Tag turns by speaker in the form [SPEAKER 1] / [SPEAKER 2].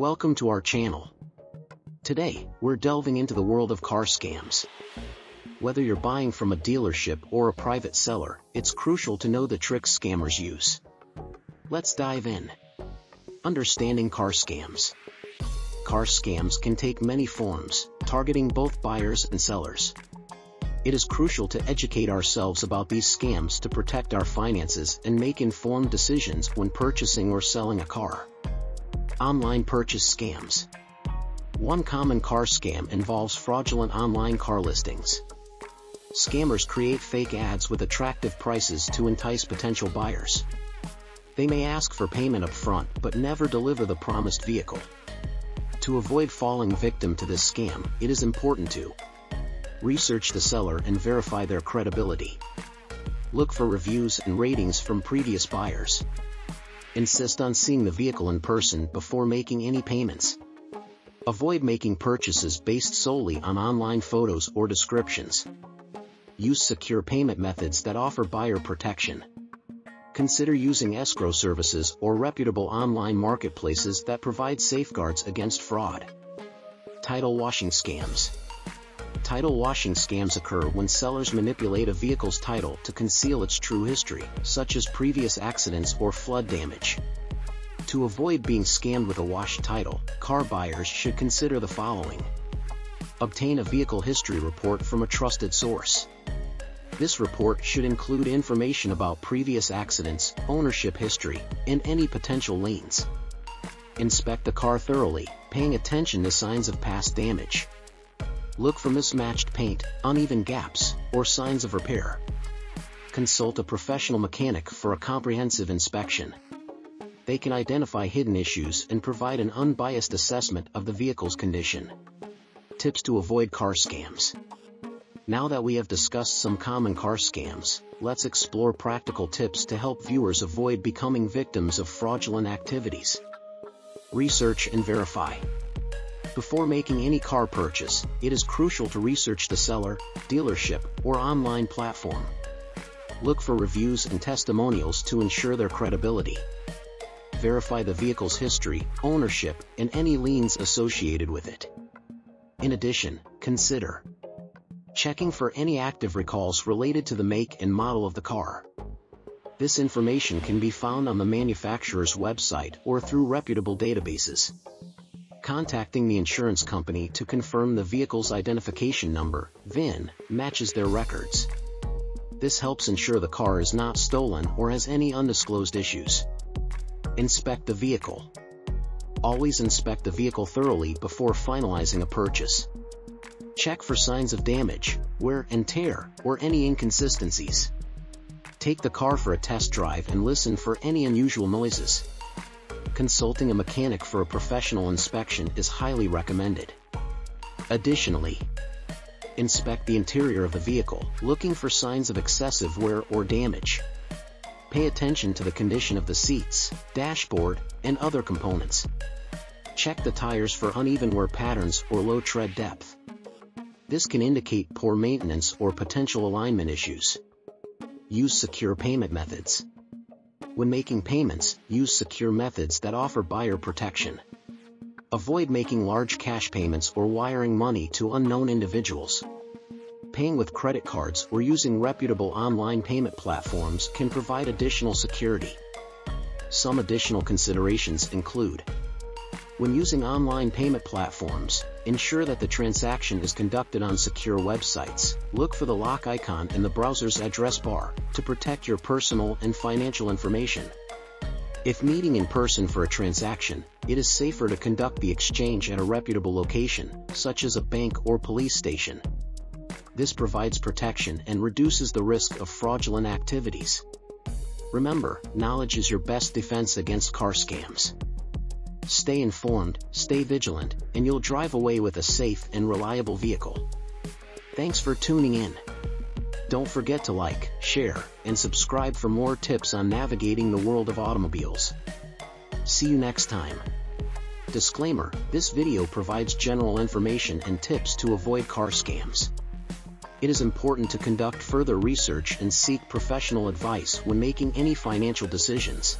[SPEAKER 1] Welcome to our channel. Today, we're delving into the world of car scams. Whether you're buying from a dealership or a private seller, it's crucial to know the tricks scammers use. Let's dive in. Understanding car scams. Car scams can take many forms, targeting both buyers and sellers. It is crucial to educate ourselves about these scams to protect our finances and make informed decisions when purchasing or selling a car. Online purchase scams. One common car scam involves fraudulent online car listings. Scammers create fake ads with attractive prices to entice potential buyers. They may ask for payment up front but never deliver the promised vehicle. To avoid falling victim to this scam, it is important to research the seller and verify their credibility. Look for reviews and ratings from previous buyers. Insist on seeing the vehicle in person before making any payments. Avoid making purchases based solely on online photos or descriptions. Use secure payment methods that offer buyer protection. Consider using escrow services or reputable online marketplaces that provide safeguards against fraud. Title washing scams. Title washing scams occur when sellers manipulate a vehicle's title to conceal its true history, such as previous accidents or flood damage. To avoid being scammed with a washed title, car buyers should consider the following. Obtain a vehicle history report from a trusted source. This report should include information about previous accidents, ownership history, and any potential liens. Inspect the car thoroughly, paying attention to signs of past damage. Look for mismatched paint, uneven gaps, or signs of repair. Consult a professional mechanic for a comprehensive inspection. They can identify hidden issues and provide an unbiased assessment of the vehicle's condition. Tips to avoid car scams. Now that we have discussed some common car scams, let's explore practical tips to help viewers avoid becoming victims of fraudulent activities. Research and verify. Before making any car purchase, it is crucial to research the seller, dealership, or online platform. Look for reviews and testimonials to ensure their credibility. Verify the vehicle's history, ownership, and any liens associated with it. In addition, consider checking for any active recalls related to the make and model of the car. This information can be found on the manufacturer's website or through reputable databases. Contacting the insurance company to confirm the vehicle's identification number, VIN, matches their records. This helps ensure the car is not stolen or has any undisclosed issues. Inspect the vehicle. Always inspect the vehicle thoroughly before finalizing a purchase. Check for signs of damage, wear and tear, or any inconsistencies. Take the car for a test drive and listen for any unusual noises. Consulting a mechanic for a professional inspection is highly recommended. Additionally, inspect the interior of the vehicle, looking for signs of excessive wear or damage. Pay attention to the condition of the seats, dashboard, and other components. Check the tires for uneven wear patterns or low tread depth. This can indicate poor maintenance or potential alignment issues. Use secure payment methods. When making payments, use secure methods that offer buyer protection. Avoid making large cash payments or wiring money to unknown individuals. Paying with credit cards or using reputable online payment platforms can provide additional security. Some additional considerations include: when using online payment platforms, ensure that the transaction is conducted on secure websites. Look for the lock icon in the browser's address bar to protect your personal and financial information. If meeting in person for a transaction, it is safer to conduct the exchange at a reputable location, such as a bank or police station. This provides protection and reduces the risk of fraudulent activities. Remember, knowledge is your best defense against car scams. Stay informed, stay vigilant, and you'll drive away with a safe and reliable vehicle. Thanks for tuning in. Don't forget to like, share, and subscribe for more tips on navigating the world of automobiles. See you next time. Disclaimer: this video provides general information and tips to avoid car scams. It is important to conduct further research and seek professional advice when making any financial decisions.